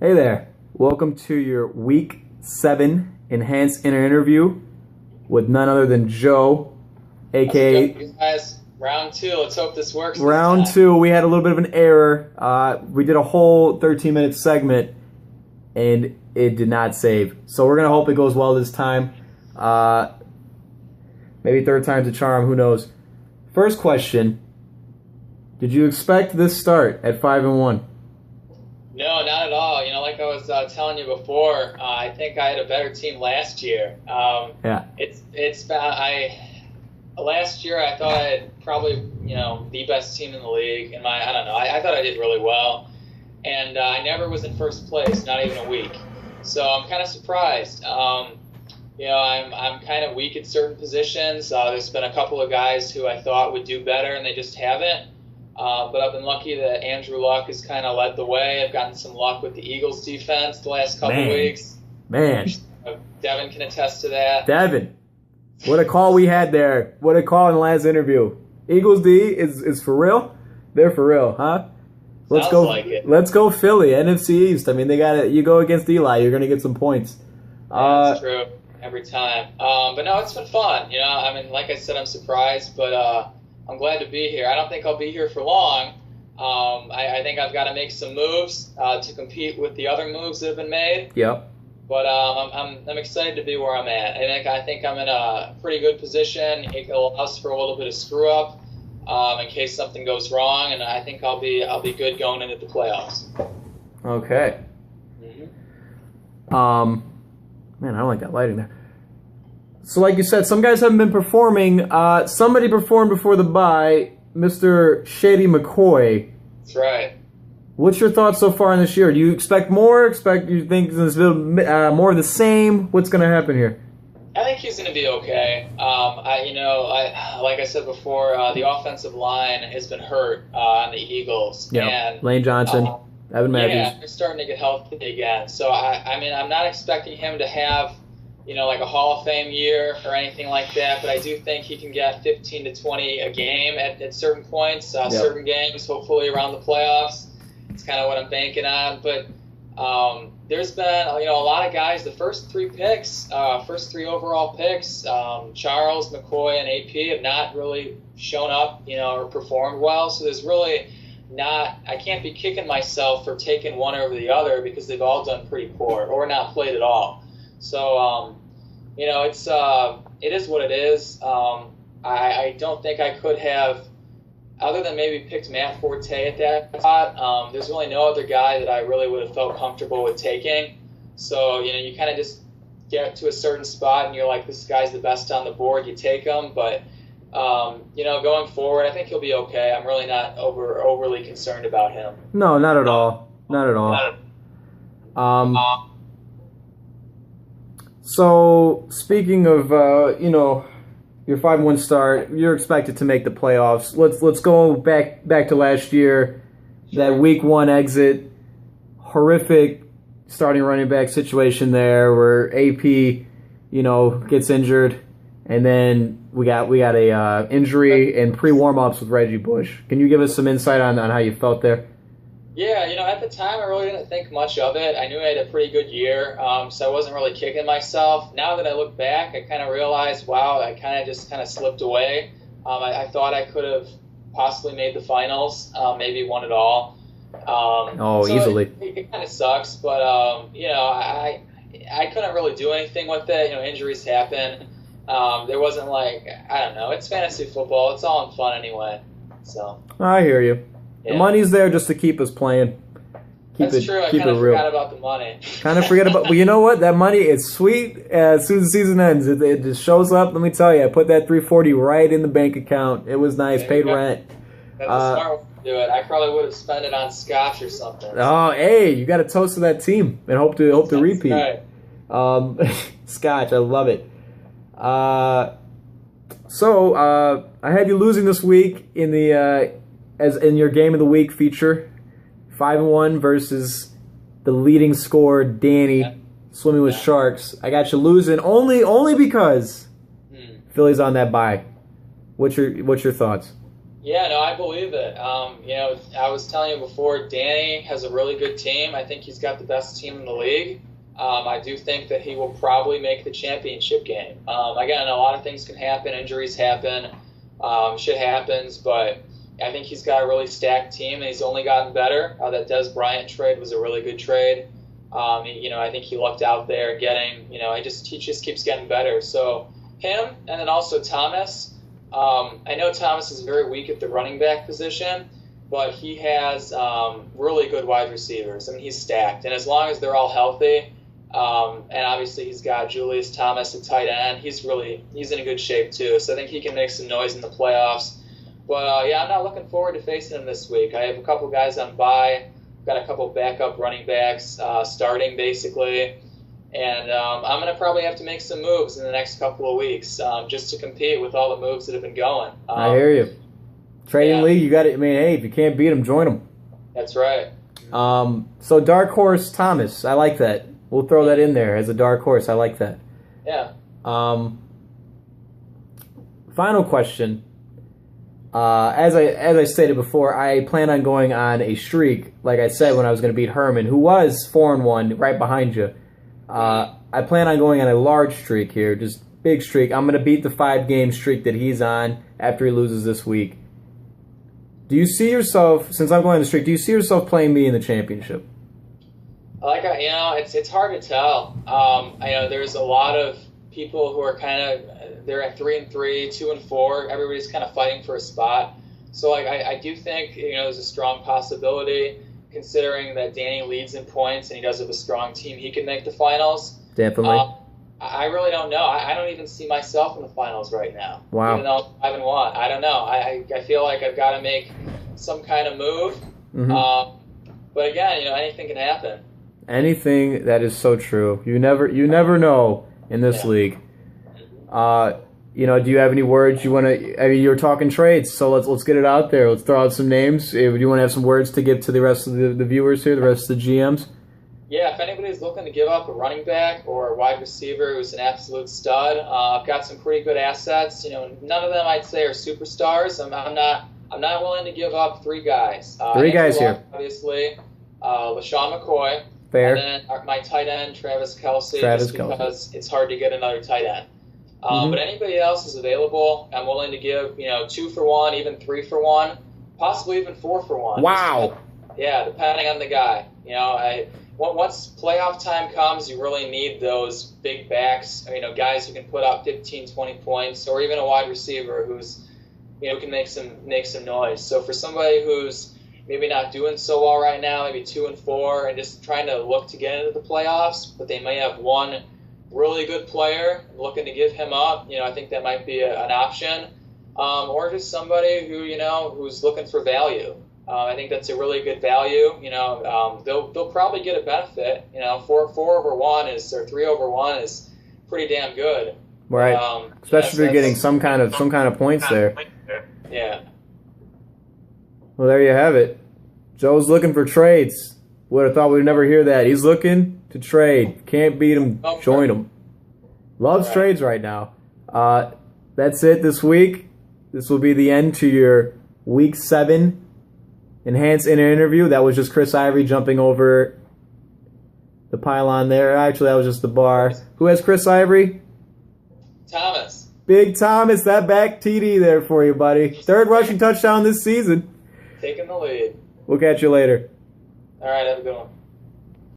Hey there. Welcome to your Week 7 Enhanced Inner Interview with none other than Joe, a.k.a. Guys, round 2. Let's hope this works. Round 2. We had a little bit of an error. We did a whole 13-minute segment, and it did not save. So we're going to hope it goes well this time. Maybe third time's a charm. Who knows? First question. Did you expect this start at 5-1? No, not at all. Like I was telling you before, I think I had a better team last year. Yeah. Last year I thought I had probably the best team in the league. I thought I did really well, and I never was in first place, not even a week. So I'm kind of surprised. I'm kind of weak at certain positions. There's been a couple of guys who I thought would do better, and they just haven't. But I've been lucky that Andrew Luck has kind of led the way. I've gotten some luck with the Eagles defense the last couple weeks. Man. Devin can attest to that. Devin. What a call we had there. What a call in the last interview. Eagles D is for real? They're for real, huh? Let's Sounds go. like it. Let's go Philly, NFC East. I mean, they got it. You go against Eli, you're going to get some points. That's true. Every time. But no, it's been fun. Like I said, I'm surprised, but I'm glad to be here. I don't think I'll be here for long. I think I've got to make some moves to compete with the other moves that have been made. Yep. But I'm excited to be where I'm at. I think I'm in a pretty good position. It allows for a little bit of screw up in case something goes wrong, and I think I'll be good going into the playoffs. Okay. Man, I don't like that lighting there. So like you said, some guys haven't been performing. Somebody performed before the bye, Mr. Shady McCoy. That's right. What's your thoughts so far in this year? Do you expect more? You think this more of the same? What's going to happen here? I think he's going to be okay. Like I said before, the offensive line has been hurt on the Eagles. Yeah. And Lane Johnson, Evan Matthews. Yeah, they're starting to get healthy again. So I'm not expecting him to have like a Hall of Fame year or anything like that, but I do think he can get 15 to 20 a game at certain points, certain games, hopefully around the playoffs. It's kind of what I'm banking on. But there's been a lot of guys. The first three overall picks, Charles, McCoy, and AP have not really shown up, or performed well. So there's really not. I can't be kicking myself for taking one over the other because they've all done pretty poor or not played at all. So it is what it is. I don't think I could have, other than maybe picked Matt Forte at that spot. There's really no other guy that I really would have felt comfortable with taking. So, you kind of just get to a certain spot and you're like, this guy's the best on the board, you take him. But, going forward, I think he'll be okay. I'm really not overly concerned about him. No, not at all. Not at all. So, speaking of, your 5-1 start, you're expected to make the playoffs. Let's go back to last year. Sure. That Week 1 exit, horrific starting running back situation there where AP, gets injured, and then we got a injury and pre-warm-ups with Reggie Bush. Can you give us some insight on how you felt there? Yeah, at the time I really didn't think much of it. I knew I had a pretty good year, so I wasn't really kicking myself. Now that I look back, I kind of realized, wow, I kind of slipped away. I thought I could have possibly made the finals, maybe won it all. Easily. It kind of sucks, but I couldn't really do anything with it. Injuries happen. There wasn't it's fantasy football. It's all in fun anyway. So I hear you. Yeah. The money's there just to keep us playing. That's true. I kind of forgot about the money. But you know what? That money is sweet as soon as the season ends. It just shows up. Let me tell you, I put that $340 right in the bank account. It was nice. Paid rent. That's a smart way to do it. I probably would have spent it on scotch or something. Oh, hey, you got to toast to that team and hope to repeat. Right. Scotch, I love it. So I had you losing this week in the as in your game of the week feature, 5-1 versus the leading scorer Danny, swimming with sharks. I got you losing only because Philly's on that bye. What's your thoughts? Yeah, no, I believe it. I was telling you before, Danny has a really good team. I think he's got the best team in the league. I do think that he will probably make the championship game. Again, a lot of things can happen. Injuries happen. Shit happens. But I think he's got a really stacked team, and he's only gotten better. That Des Bryant trade was a really good trade. I think he lucked out there getting, he just keeps getting better. So him, and then also Thomas. I know Thomas is very weak at the running back position, but he has really good wide receivers. I mean, he's stacked, and as long as they're all healthy, and obviously he's got Julius Thomas at tight end, he's in a good shape too. So I think he can make some noise in the playoffs. But I'm not looking forward to facing him this week. I have a couple guys on bye. Got a couple backup running backs starting basically, and I'm going to probably have to make some moves in the next couple of weeks just to compete with all the moves that have been going. I hear you. Trading league, you got it. I mean, hey, if you can't beat them, join them. That's right. So dark horse Thomas, I like that. We'll throw that in there as a dark horse. I like that. Yeah. Final question. As I stated before, I plan on going on a streak, like I said, when I was going to beat Herman, who was 4-1, right behind you. I plan on going on a large streak here, just big streak. I'm going to beat the 5-game streak that he's on after he loses this week. Do you see yourself, since I'm going on the streak, do you see yourself playing me in the championship? It's hard to tell. I know there's a lot of people who are they're at 3-3, 2-4. Everybody's kind of fighting for a spot. So I do think there's a strong possibility, considering that Danny leads in points and he does have a strong team, he can make the finals. Definitely. I really don't know. I don't even see myself in the finals right now. Wow. Even though I'm 5-1, I don't know. I feel like I've got to make some kind of move. Mm-hmm. But again, anything can happen. Anything. That is so true. You never know in this league. Do you have any words you want to? I mean, you were talking trades, so let's get it out there. Let's throw out some names. Do you want to have some words to give to the rest of the viewers here, the rest of the GMs? Yeah, if anybody's looking to give up a running back or a wide receiver who's an absolute stud, I've got some pretty good assets. None of them I'd say are superstars. I'm not willing to give up 3 guys. 3 guys here, obviously. LaShawn McCoy. Fair. And then my tight end, Travis Kelce. Because it's hard to get another tight end. But anybody else is available. I'm willing to give 2 for 1, even 3 for 1, possibly even 4 for 1. Wow. Yeah, depending on the guy. Once playoff time comes, you really need those big backs. Guys who can put up 15, 20 points, or even a wide receiver who's can make some noise. So for somebody who's maybe not doing so well right now, maybe 2-4, and just trying to look to get into the playoffs, but they may have one really good player looking to give him up, I think that might be an option. Or just somebody who's looking for value. I think that's a really good value. They'll probably get a benefit. 4/1 or 3/1 is pretty damn good. Right. Especially if you're getting some kind of points there. Yeah. Well, there you have it. Joe's looking for trades. Would have thought we'd never hear that. He's looking to trade. Can't beat him. Join him. Loves trades right now. That's it this week. This will be the end to your Week 7 Enhanced Interview. That was just Chris Ivory jumping over the pylon there. Actually, that was just the bar. Who has Chris Ivory? Thomas. Big Thomas. That back TD there for you, buddy. 3rd rushing touchdown this season. Taking the lead. We'll catch you later. All right, have a good one.